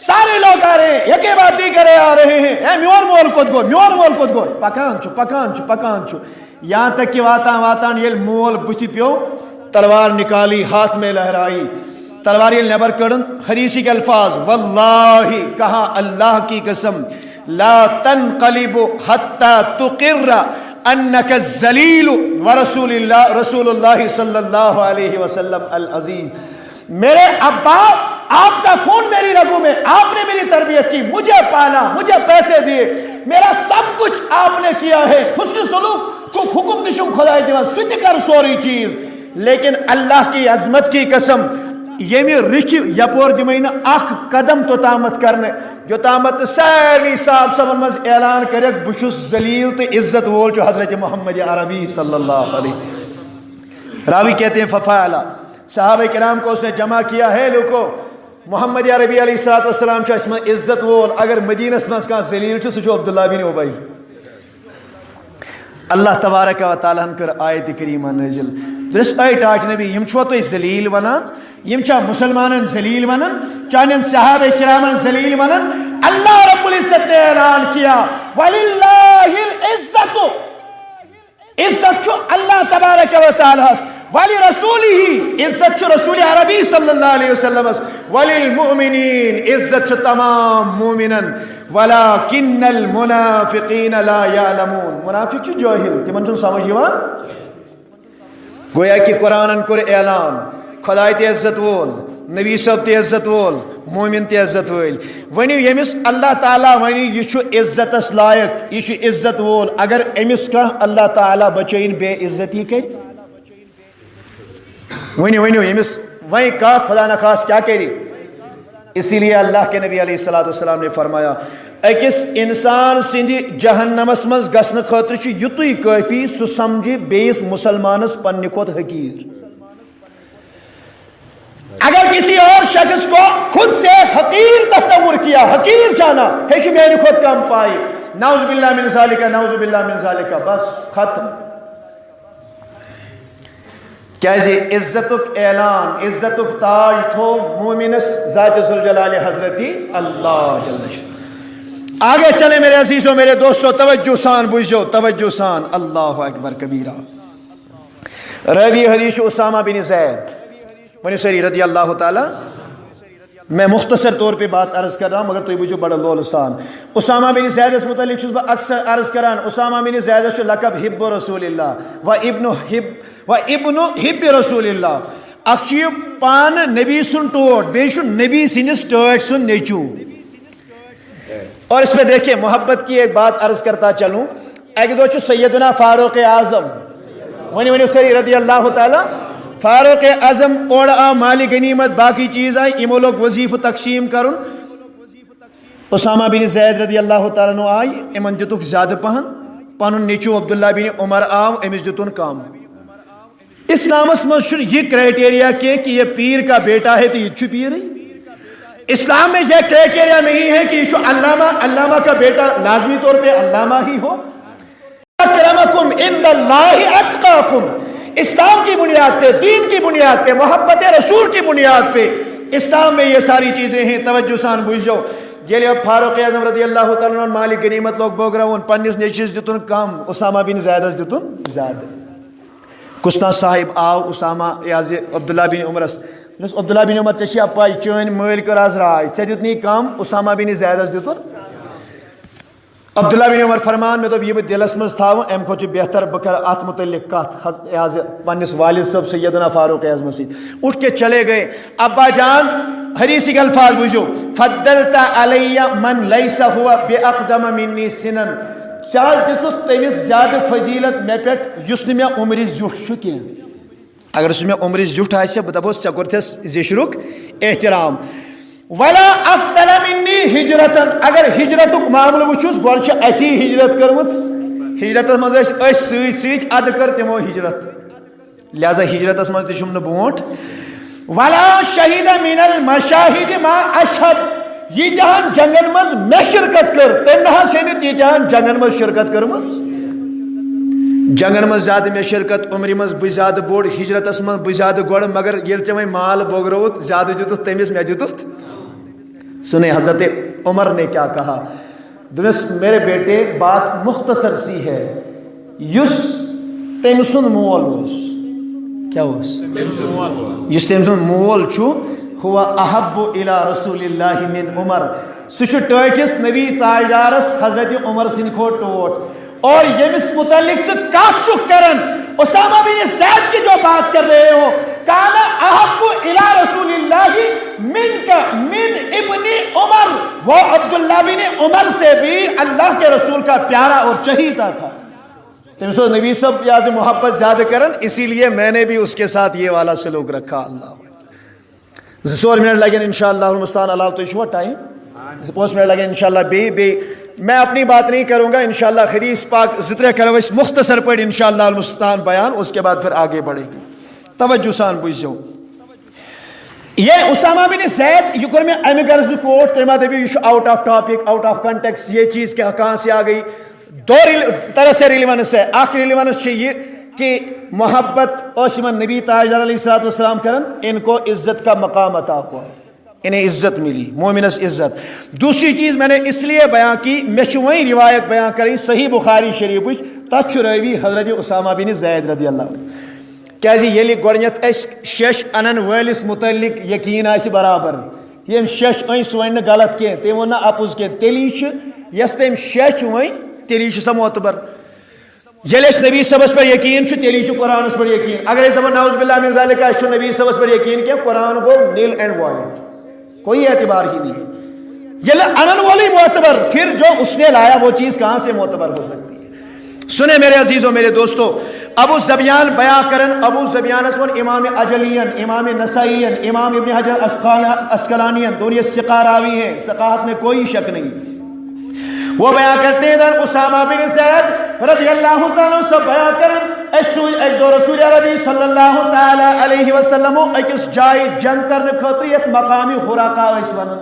[SPEAKER 1] سارے لوگ آ رہے ہیں یکے بات کرے آ رہے ہیں اے میون مول کت گو میون مول کت گو پکان چھو یہاں تک کہ واتان یل مول بُتھِ پیو تلوار نکالی ہاتھ میں لہرائی تلوار یل نبر کڑن حدیثی کے الفاظ واللہ کہا اللہ کی قسم لا تنقلب حتی تقر انک الذلیل ورسول اللہ صلی اللہ علیہ وسلم العزیز. میرے ابا آپ کا خون میری رگوں میں, آپ نے میری تربیت کی, مجھے پالا, مجھے پیسے دیے, میرا سب کچھ آپ نے کیا ہے. حسن سلوک کو حکم تشم خدای دیوان سُہ تہِ کر سوری چیز, لیکن اللہ کی عظمت کی قسم یمی رکھ یپور دمائی نا اخ قدم تو تامت کرنے جو تامت ساری صاحب سبن مز اعلان کرے بشس ذلیل تو عزت وول جو حضرت محمد عربی صلی اللہ علیہ وسلم. راوی کہتے ہیں ففعلا, صحابہ کرام کو اس نے جمع کیا ہے لوگو محمد عربی علیہ السلام چو اس میں عزت وول, اگر مدینہ اس کا ذلیل چو سجو عبداللہ بن ابی. اللہ تبارک و تعالیٰ کر آیت کریمہ نازل درس آیت آج نبی یم چھو تو ذلیل ونان, یم چھا مسلمانن ذلیل ونان, چانن صحابہ کرامن ذلیل ونان. اللہ رب العزت نے اعلان کیا وَلِلَّهِ الْعِزَّةُ, عزت چھو اللہ تبارک و تعالیٰ, وَلِرَسُولِهِ عزت چھو رسول عربی صلی اللہ علیہ وسلم, وَلِلْمُؤْمِنِينَ عزت چھو تمام مومنن, وَلَكِنَّ الْمُنَافِقِينَ لَا يَعْلَمُونَ منافق چھو جاہل تمن چھو سمجھ یوان. گویا کہ قرآن کر اعلان خدای تے عزت وول, نبی صاحب تے عزت وول, مومن تے عزت وول. ونیو یمس اللہ تعالیٰ ونیو یہ چھو عزتس لائق, یہ چھو عزت وول, اگر امس کا اللہ تعالیٰ بچین بے عزتی کر ونیو یمس وہیں کا خدا نخواست کیا کری. اسی لیے اللہ کے نبی علیہ السلام نے فرمایا اکس انسان سندی جہنمس مز گسن خاطر چھ یتوی کافی سو سمجھی بیس مسلمانس پنہ کھوت حقیر. اگر کسی اور شخص کو خود سے حقیر تصور کیا, حقیر جانا ہے چھ میری خود کم پائی, نعوذ باللہ من ذالک, نعوذ باللہ من ذالک, بس ختم. کیازے عزتک اعلان, عزتک تاج تھو مومنس ذات ذوالجلال حضرت اللہ جل شانہ. آگے چلے میرے عزیزوں, میرے دوستوں, توجہ سان بوجھو, توجہ سان, اللہ اکبر کبیرہ. راوی حدیث اسامہ بن زید ونی سری رضی اللہ تعالی. میں مختصر طور پہ بات عرض کر رہا ہوں مگر تو بوجھو بڑا لول سان. اسامہ بن زید اس متعلق چھس بہ اکثر عرض کران. اسامہ بن زید چھ لقب حب رسول اللہ و ابن حب رسول اللہ. اخ پان نبی سن ٹوٹ, بیچ نبی سنس ٹوٹ سن نیچو. اور اس میں دیکھیں محبت کی ایک بات عرض کرتا چلوں. ایک دو چھ سیدنا فاروق اعظم ونی سری رضی اللہ تعالی. فاروق اعظم اوڑ آ مالی غنیمت باقی چیز آئی, امو لوگ وظیف تقسیم کرن. اسامہ بن زید رضی اللہ تعالیٰ نو آئی, امن دتک زیادہ پہن, پنن نیچو عبداللہ بن عمر آو, امس دتن کم. اسلامس مز یہ کرائٹیریا کہ یہ پیر کا بیٹا ہے تو یہ چھ پیر ہے. اسلام میں یہ کرائٹیریا نہیں ہے کہ یہ علامہ کا بیٹا لازمی طور پہ علامہ ہی ہو. اکرمکم عند اللہ اتقاکم. اسلام کی بنیاد پہ, دین کی بنیاد پہ, محبت رسول کی بنیاد پہ اسلام میں یہ ساری چیزیں ہیں. توجہ سان بوجھو. جیلے اب فاروق اعظم رضی اللہ تعالیٰ عنہ مالک غنیمت لوگ بوگ رہا پنس نیچس دتن کم, اسامہ بن زیدس دتن زیادہ. کسنا صاحب آو اسامہ یاز عبداللہ بن عمرس, عبداللہ بن عمر چشی اپائی چین مل کر آز رائے سے دتنی کم, اسامہ بن زیدس دتن. عبداللہ بن عمر فرمان میں تو یہ دلس مز تھاو ام کھوچ بہتر بکر ات متعلق کت یاز پنس والد صاحب سیدنا فاروق اعظم سی. اٹھ کے چلے گئے. ابا جان حدیث کے الفاظ بوجھو, فضلت علی من لیس ہوا باقدم منی سنن. چاز دتت تمس زیادہ فضیلت مے پٹ یس نہ مے عمر زیوٹ چھ کی. اگر اس میں عمر زیوٹ آسہ بہ دپوس ژے کورتھس زیشرک احترام. ولا افضل منی ہجرتن. اگر ہجرتک معاملہ وچھس گوڑ چھ اسی ہجرت کرمس, ہجرت مز اس سیت اد کر تمو ہجرت, لہذا ہجرتس مز تشم نہ بونٹ. ولا شہید من المشاہد ما اشہد. یہ جہان جنگن مز میں شرکت کر, تم نہ سنت یہ جہان جنگن مز شرکت کرمس. جنگن مز زیادہ میں شرکت, عمر مز بہ زیادہ بوڑ, ہجرتس مز بہ زیادہ گوڑ, مگر یل ژے وۄنۍ مال بوگروت زیادہ دتت تمس مے دتت. سنے حضرت عمر نے کیا کہا؟ دنس میرے بیٹے بات مختصر سی ہے. یس تم سن مول کیا یس تم سن مول چھو ہوا احب الى رسول اللہ من عمر، سہ ٹاٹس نبی تاجدارس حضرت عمر سن کھو ٹوٹ. اور یمس متعلق کت کرن اسامہ بن زید کی جو بات کر رہے ہو، کانا احب الى رسول اللہ من ابن عمر، وہ عبداللہ بن عمر سے بھی اللہ کے رسول کا پیارا اور چہیتا تھا. تم سو نبی صاحب یا سے محبت زیادہ کرن، اسی لیے میں نے بھی اس کے ساتھ یہ والا سلوک رکھا. اللہ 4 منٹ لگیں انشاءاللہ المستعان. اللہ تو چھو ٹائم 5 منٹ لگیں انشاءاللہ. بی میں اپنی بات نہیں کروں گا انشاءاللہ. حدیث پاک ذکر کرو اس مختصر پڑھ انشاءاللہ المستعان بیان، اس کے بعد پھر آگے بڑھے گی. توجہ سان بوزو. یہ اسامہ بن زید یہ کر میں امی غرض کوٹ تیما دبی یہ out of topic, out of context. یہ چیز کہاں سے آ گئی؟ دو طرح سے ریلیونس ہے. آخری ریلیونس یہ کہ محبت عثمان نبی تاجدار علیہ السلام کرن، ان کو عزت کا مقام عطا ہوا، انہیں عزت ملی، مومنس عزت. دوسری چیز میں نے اس لیے بیان کی، میں وہی روایت بیان کری صحیح بخاری شریف تک روی حضرت اسامہ بن زید رضی اللہ عنہ. کیازِ یلی گۄڈنیتھ اس 6 انن وٲلِس متعلق یقین آسہِ برابر، یم 6 أنۍ سُہ وَنہِ نہٕ غلط کینٛہہ، تٔمۍ ووٚن نہٕ اپُز کینٛہہ، تیٚلی چھِ یس تٔمۍ 6 وۄنۍ تیٚلی چھِ سۄ معتبر. ییٚلہِ اَسہِ نبی صٲبس پٮ۪ٹھ یقین چھُ تیٚلی چھُ قرآنس پٮ۪ٹھ یقین. اگر أسۍ دپو نعوذ باللہ من ذالک اَسہِ چھُ نبی صٲبس پٮ۪ٹھ یقین کینٛہہ، قرآن گوٚو نیل اینڈ وائڈ، کوئی اعتبار ہی نہیں ہے. ییٚلہِ انن وولٕے معتبر، پھر جو اس نے لایا وہ چیز کہاں سے معتبر ہو سکتی ہے؟ سنیں میرے عزیزوں میرے دوستو، ابو زبیان بیان کرن، ابو زبیان اسمن امام اجلین، امام نسائین، امام ابن حجر اسقلانین، دونوں ثقہ راوی ہیں، ثقاہت میں کوئی شک نہیں. وہ بیان کرتے ہیں اسامہ بن زید رضی اللہ تعالیٰ سے بیان کرن ایک دو رسول عربی صلی اللہ تعالیٰ علیہ وسلم اکس جائے جنگ کرنے خاطر یت مقامی حراقہ اس ونن.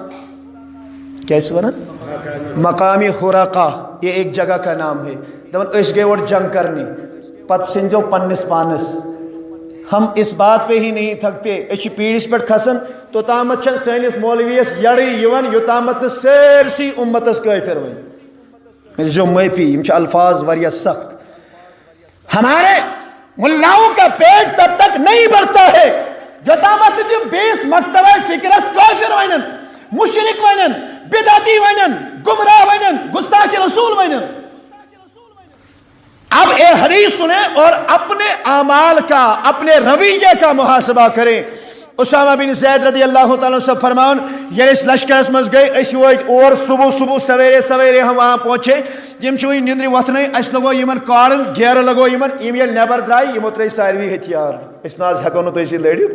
[SPEAKER 1] کیسے ونن؟ مقامی حراقہ، یہ ایک جگہ کا نام ہے. دپن اس گئے اور جنگ کرنی، پت سنجو پنس پانس. ہم اس بات پہ ہی نہیں تھکتے، اس پیڑس پہ کھسن تو تامت سنس مولویس یڑی یون یوتامت سرسی امتس کافر ون. جو معافی یم الفاظ واریاہ سخت. ہمارے ملاؤں کا پیٹ تب تک نہیں بھرتا ہے جو تامت تم 20 مکتبہ فکرس کافر ونن، مشرک ونن، بدعتی ونن، گمراہ ونن، گستاخ رسول ونن. اب اے حدیث سنیں اور اپنے اعمال کا، اپنے رویے کا محاسبہ کریں. اسامہ بن زید رضی اللہ تعالیٰ سے فرمان، یہ اس لشکرس مز گئے، اس اور صبح سویرے سویرے ہم وہاں پہنچے. یم چھ نندر وتھنے، اس لگو یمن کارن گیر لگو یمن، یم یل نیبر درائے یمو ترے ساروی ہتھیار. اس ناز ہیکو نہ تسی لڑت.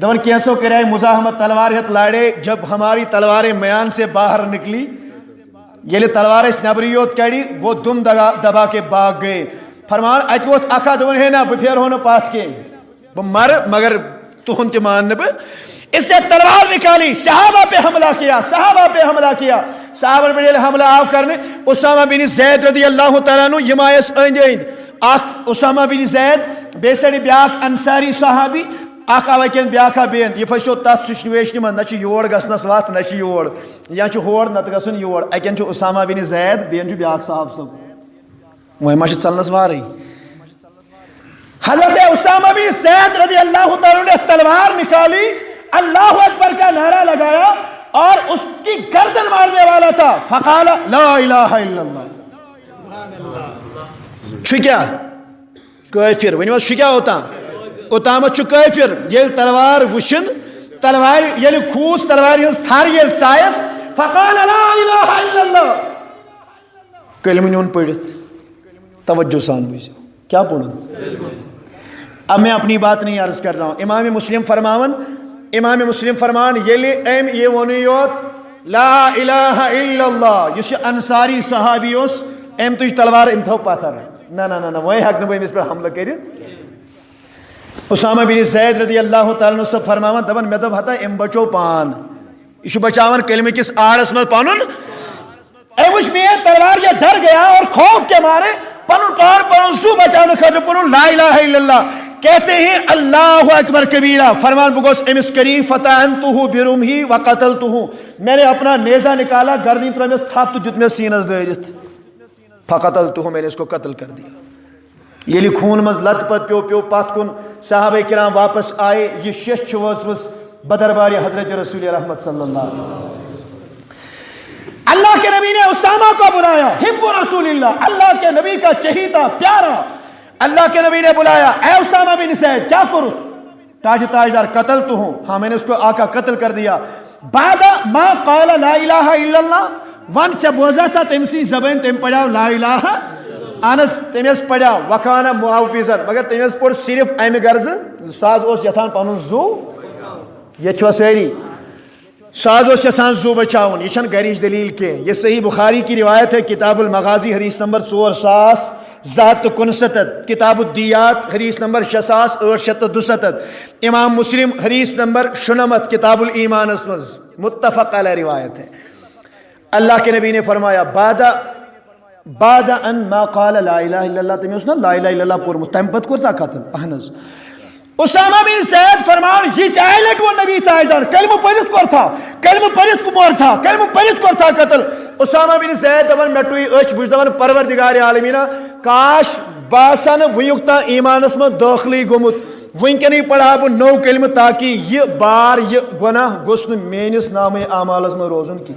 [SPEAKER 1] دون کیسو کرے مزاحمت تلوار ہتھ لاڑے. جب ہماری تلواریں میان سے باہر نکلی، یہ تلوار اس نبریوت کڑی، وہ دم دبا کے بھاگ گئے. فرمان ات ووت اکھا دون ہے نا بہ پھیر ہو پات کے بہ مر مگر تہن تہ مان بہ. اس سے تلوار نکالی، صحابہ پہ حملہ کیا، صحابہ پہ حملہ کیا. صحابہ پہ ییٚلہِ حملہ آو کرنے، اسامہ بن زید رضی اللہ تعالیٰ عنہ یم آیس أنٛدۍ أنٛدۍ. اکھ اسامہ بن زید، بیٚیہِ سایڈٕ بیاکھ انصاری صحابی، اکھ آو اکین بیاکھ آو بیٚیَن. یہ پھسیو تتھ سچویشنہِ منٛز، نہ چھُ یور گژھنس وتھ، نہ چھُ یور، یا چھُ ہور نتہٕ گژھُن یور. اکین چھُ اسامہ بن زید، بیٚیَن چھُ بیاکھ صاحب صٲب. وۄنۍ ما چھِ ژلنس وارٕے. حضرت اسامہ بن زید رضی اللہ تعالیٰ نے تلوار نکالی، اللہ اکبر کا نعرہ لگایا اور اس کی گردن مارنے والا تھا. فقال لا الہ الا اللہ. چھُ کیا کافر؟ ؤنِو حظ چھُ کیا اوتام؟ اوتامت چھُ کافر. ییٚلہِ تلوار وٕچھن، تلوار ییٚلہِ کھوٗژ، تلوارِ ہٕنٛز تھر ییٚلہِ ژایس، فقال لا الہ الا اللہ. کلمہٕ نیوٗن پٔرِتھ. توجہ سان بوٗزِو کیا پوٚرُن. اب میں اپنی بات نہیں عرض کر رہا ہوں. امام مسلم فرماون، امام مسلم فرمان ییٚلہِ أمۍ یہِ ووٚنُے یوت لا الہ الا اللہ، یُس یہِ انصاری صحابی اوس، أمۍ تُج تلوار، أمۍ تھوٚو پتھر. نہ نہ نہ وۄنۍ ہٮ۪کہٕ نہٕ بہٕ أمِس پٮ۪ٹھ حملہٕ کٔرِتھ. اسامہ بن زید رضی اللہ تعالیٰ عنہ صٲب فرماون، دپان مےٚ دوٚپ ہتا أمۍ بچو پان، یہ چھُ بچاوان کلمہ کس آڑس منٛز پنُن. أمۍ وٕچھ میٲنۍ تلوار، یہ ڈر گیا اور خوف کے مارے پنُن پان پنُن زُو بچاونہٕ خٲطرٕ پنُن لا الہ الا اللہ. کہتے ہیں اللہ اکبر کبیرہ، فرمان بگوس امس کری فتعنتہ برمحی وقتلتہ، میں نے اپنا نیزہ نکالا، گردن ترمس تھپ تو دیت میں سینس دٲرِتھ، فقتلتہ، میں نے اس کو قتل کر دیا۔ یلی خون مز لت پت پیو پت کن، صحابہ کرام واپس آئے، یہ شش وٲژمٕژ بدربار حضرت رسول رحمت صلی اللہ علیہ وسلم۔ اللہ کے نبی نے اسامہ کو بلایا، حب رسول اللہ، اللہ کے نبی کا چہیتا پیارا، اللہ کے نبی نے بلایا، اے اسامہ بن زید کیا کرو؟ تاجدار قتل تو ہوں، ہاں میں نے اس کو آقا قتل کر دیا۔ بعد ما قال لا الہ الا اللہ، ون چا بوزا تھا تمسی زبان تم پڑھاو لا الہ، انس تمس پڑھاو وکانا معوذن، مگر تمس پڑھ صرف امہ غرض ساز اوس یسان پنن زو، یہ چھو ساری ساز اوس یسان زو بچاون، یہ چھن گریج دلیل کے، یہ صحیح بخاری کی روایت ہے، کتاب المغازی حدیث نمبر 4000 ذات 69، کتاب الدیات حدیث نمبر 6867، امام مسلم حدیث نمبر 96، کتاب الایمان اسمز متفق علیہ روایت ہے۔ اللہ کے نبی نے فرمایا بعد ان ما قال لا الہ الا اللہ، تمہیں اس نے لا الہ الا اللہ پورمت تم پت کرتا قتل احنز۔ اسامہ بن زید فرمان یہ چاہے لٹ وہ نبی تاجدار کلمہ پڑھت کر تھا، کلمہ پڑھت کو مور تھا، کلمہ پڑھت کر تھا قتل۔ اسامہ بن زید دپن مٹوئی اچ بج دپن پروردگار عالمینہ کاش باسن ونیکتا ایمانس میں داخلی گومت، ونکنے پڑھا بہ نو کلمہ تاکہ یہ بار یہ گناہ گوس نہ میانس نام اعمالس میں روزن کی۔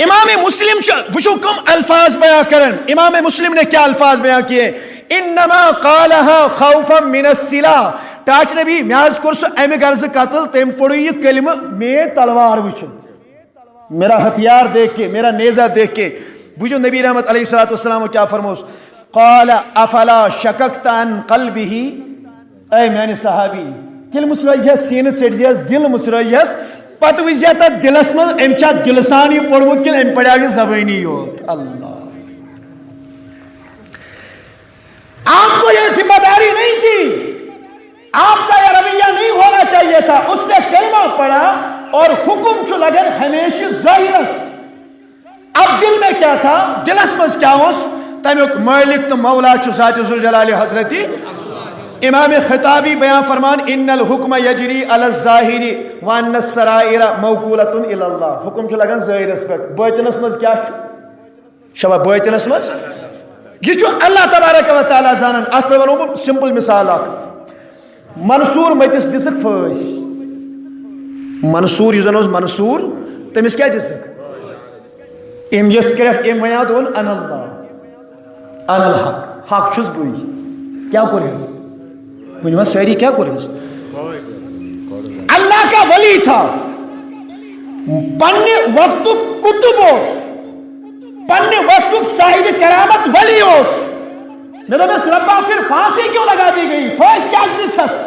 [SPEAKER 1] امام مسلم وچو کم الفاظ بیان کرن، امام مسلم نے کیا الفاظ بیان کیے؟ انما قالها خوفا من السلاح، ٹاچ نبی میاز کرس امہ غرض قتل تم پڑھو یہ کلمہ میں تلوار وچ، میرا ہتھیار دیکھ کے، میرا نیزہ دیکھ کے۔ بوجھو نبی رحمت علیہ الصلوۃ والسلام کیا فرموس؟ قال افلا شککت عن قلبه، اے میانہ صحابی دل مسرائیس سینہ چڑھیس دل مسرائیس، پتہ وزیا تک دلس من ام چا دلسان یہ پڑھمت کن ام پڑھا یہ زبانی یوت۔ اللہ، آپ کو یہ ذمہ داری نہیں تھی، آپ کا یہ رویہ نہیں ہونا چاہیے تھا۔ اس نے کلمہ پڑھا اور حکم چو لگن ہمیشہ ظاہرس، اب دل میں کیا تھا، دلس مز کیا اس تمیک مالک تو مولا چو ذات ذوالجلال حضرتی امام خطابی بیان فرمان ان الحکم یجری علی الظاہر وان السرائر موکولۃ الی اللہ، حکم چھ لگان ظاہرس پہ، باطنس مز کیا شبہ باطنس مز یہ جو اللہ تبارک و تعالی زانن۔ ات پہ ونو سمپل مثال اخ، منصور متس دسک پھٲسۍ، منصور یُس زن اوس منصور تمس کیا دسک ام یس کرکھ ام ونیا دون ان اللہ ان الحق، حق چھس بوئی، کیا کرس ونہ ساری کیا کرس، اللہ کا ولی تھا، پنہ وقت کتب پنہ وقت صاحب کرامت ولی اس، میں دپس ربا پھر پھانسی کیوں لگا دی گئی، فیس کیا دس،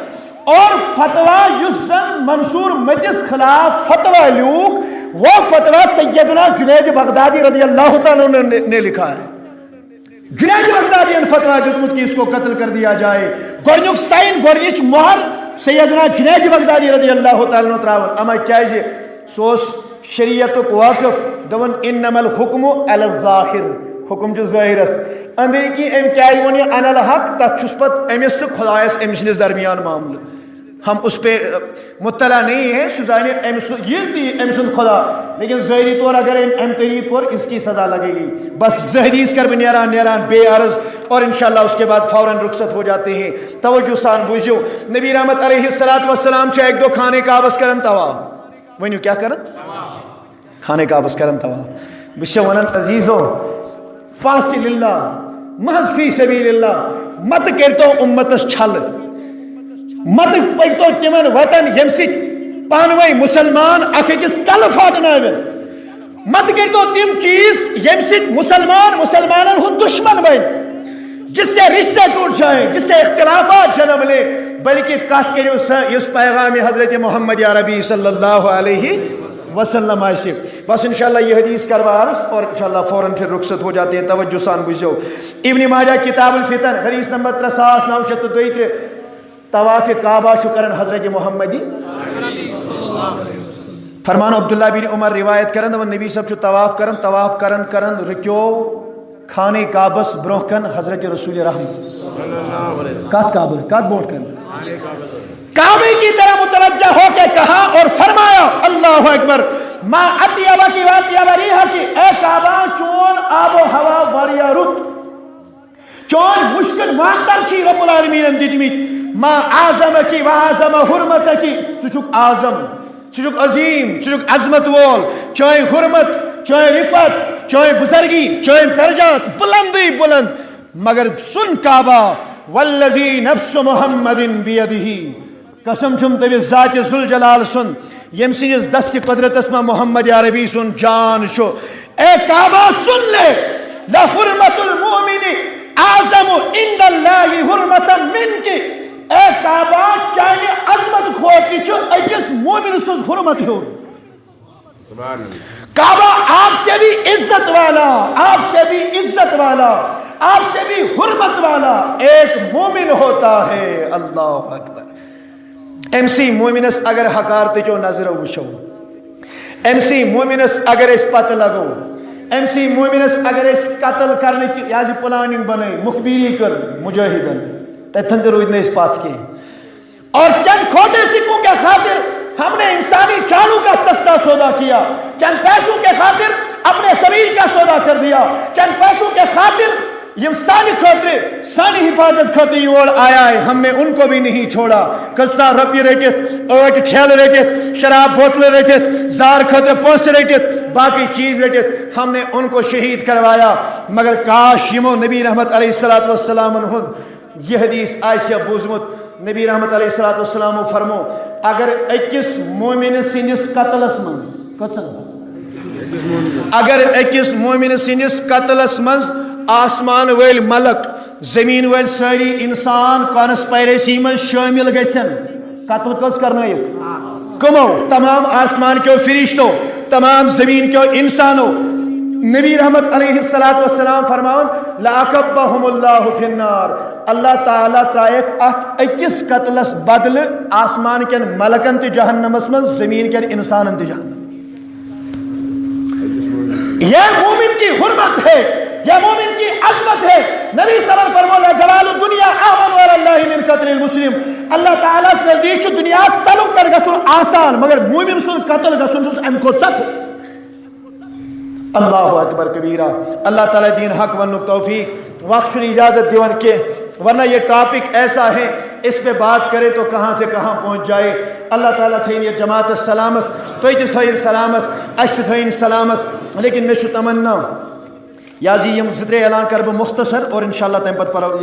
[SPEAKER 1] اور فتویٰ یس زن منصور متس خلاف فتویٰ لیوک، وہ فتویٰ سیدنا جنید بغدادی رضی اللہ تعالیٰ نے لکھا ہے۔ جنید بغدادی نے فتویٰ دیتمت کہ اس کو قتل کر دیا جائے، گۄڈنیُک سائن گۄڈنِچ مہر سیدنا جنید بغدادی رضی اللہ تعالیٰ تراون، اما کیازِ سوس شریعتک واقف، دون انما الحکم علی الظاہر، حکم چھ ظاہرس، اندر کی ام کیا ون یہ ان الحق، تک چھس پت امس تو خدایس امس نس درمیان معاملہ، ہم اس پہ مطلع نہیں ہے، سزائے یہ دی امسن خدا، لیکن ظاہری طور اگر ام طریق پر اس کی سزا لگے گی۔ بس حدیث کر بھی نیران بے عرض، اور انشاءاللہ اس کے بعد فوراً رخصت ہو جاتے ہیں۔ توجہ سان بوجھو، نبی رحمت علیہ السلام چھ ایک دو خانے کعبس کرن طواف، ونیو کیا کرن، خانے کعبس کرن طواف۔ بس ونن عزیزو فاصل للہ محض فی سبیل اللہ، مت کرتو امتس چھل، مت پکتو تمن وطن یم سۭتۍ پانوے مسلمان اکھ أکِس کل پھاٹناون، مت کرتو تم چیز یم سۭتۍ مسلمانن ہند دشمن بن، جس سے رشتے ٹوٹ جائیں، جس سے اختلافات جنم لے، بلکہ کت کرو سا اس پیغام حضرت محمد عربی صلی اللہ علیہ وسلم آئے۔ بس انشاءاللہ یہ حدیث کروا عرض، اور انشاءاللہ فوراً پھر رخصت ہو جاتے ہیں۔ توجہ سان بجھو، ابن ماجہ کتاب الفتن حدیث نمبر 3932، طواف کعبہ شکرن حضرت محمدی فرمان عبداللہ بن عمر روایت کرن، وہ نبی صاحب طواف کرن رکیو خانے کعبس برونہ کن حضرت رسول رحمت کات بوٹ کر کعبے کی طرح متوجہ ہو کے کہا اور فرمایا اللہ اکبر ما اطیبا کی واتیبا ریحا کی اے کعبہ چون آب و ہوا واریا رت چون مشکل معطر چی رب العالمین دیدمیت ما اعظم کی و اعظم حرمت کی چچک اعظم چچک عظیم چچک عظمت وول چوئے حرمت چوئے رفت چوئے بزرگی چوئے درجات بلندی بلند مگر سن کعبہ والذی نفس محمد بیدہی قسم چھم تمس ذات ذوالجلال سن یم سنس دست قدرت اسما محمد عربی سن جان چھو اے کعبہ سن لے لحرمت المؤمن اعظم عند اللہ حرمتا منک اے کعبہ چاہیے عظمت کھوتی چھو اکس مومن سن حرمت ہو کعبہ آپ سے بھی عزت والا آپ سے بھی عزت والا آپ سے بھی حرمت والا ایک مومن ہوتا ہے اللہ اکبر ایم سی مومنس اگر حقارت چو نظر وچھو ایم سی مومنس اگر اس پتہ لگو ایم سی مومنس اگر اس قتل کرنے کی یازی پلاننگ بنائی مخبیری کر مجاہدن تیتھن در ہوئی اس بات کی اور چند کھوٹے سکوں کے خاطر ہم نے انسانی چالوں کا سستا سودا کیا چند پیسوں کے خاطر اپنے شریر کا سودا کر دیا چند پیسوں کے خاطر یہ سانی خطرے سانی حفاظت خطرے یور آیا ہے ہم نے ان کو بھی نہیں چھوڑا قصہ رپی ریٹت اوٹ ٹھیل ریٹت شراب بوتل ریٹت زار خطرے پوس ریٹت باقی چیز ریٹت ہم نے ان کو شہید کروایا مگر کاش یمو نبی رحمت علیہ السلام انہوں یہ حدیث آئیسیہ بوزمت نبی رحمت علیہ السلام فرمو اگر اکس مومن سنس قتلس من اگر اکس مومن سنس قتلس من آسمان ویل ملک زمین ویل ساری انسان کانسپائریسی من شامل گسن قتل کس کرنا کمو تمام آسمان کے فرشتوں تمام زمین کے انسانوں نبی رحمت علیہ السلام فرماؤن لَأَكَبَّهُمُ اللَّهُ فِي النَّارِ اللہ تعالیٰ ترائیک اکس قتلس بدل آسمان کے ملکن تی جہنمس من زمین کے انسانن تی جہنم یہ مومن کی حرمت ہے یہ مومن کی عظمت ہے نبی صلی اللہ علیہ وسلم فرمایا جلال الدنیا اعظم علی اللہ من قتل المسلم اللہ تعالیٰ سے نزدیک دنیا تعلق کر گسن آسان مگر مومن سن قتل گسن جس ام کو سخت اللہ اکبر کبیرہ اللہ تعالیٰ دین حق ونک توفیق وقت چھن اجازت دیون کے ورنہ یہ ٹاپک ایسا ہے اس پہ بات کرے تو کہاں سے کہاں پہنچ جائے اللہ تعالیٰ تھین یہ جماعت سلامت تو یہ تھین سلامت اس تھین سلامت لیکن میں شو تمنا یازی یم ذکر اعلان کرب مختصر اور انشاءاللہ تیم پت پر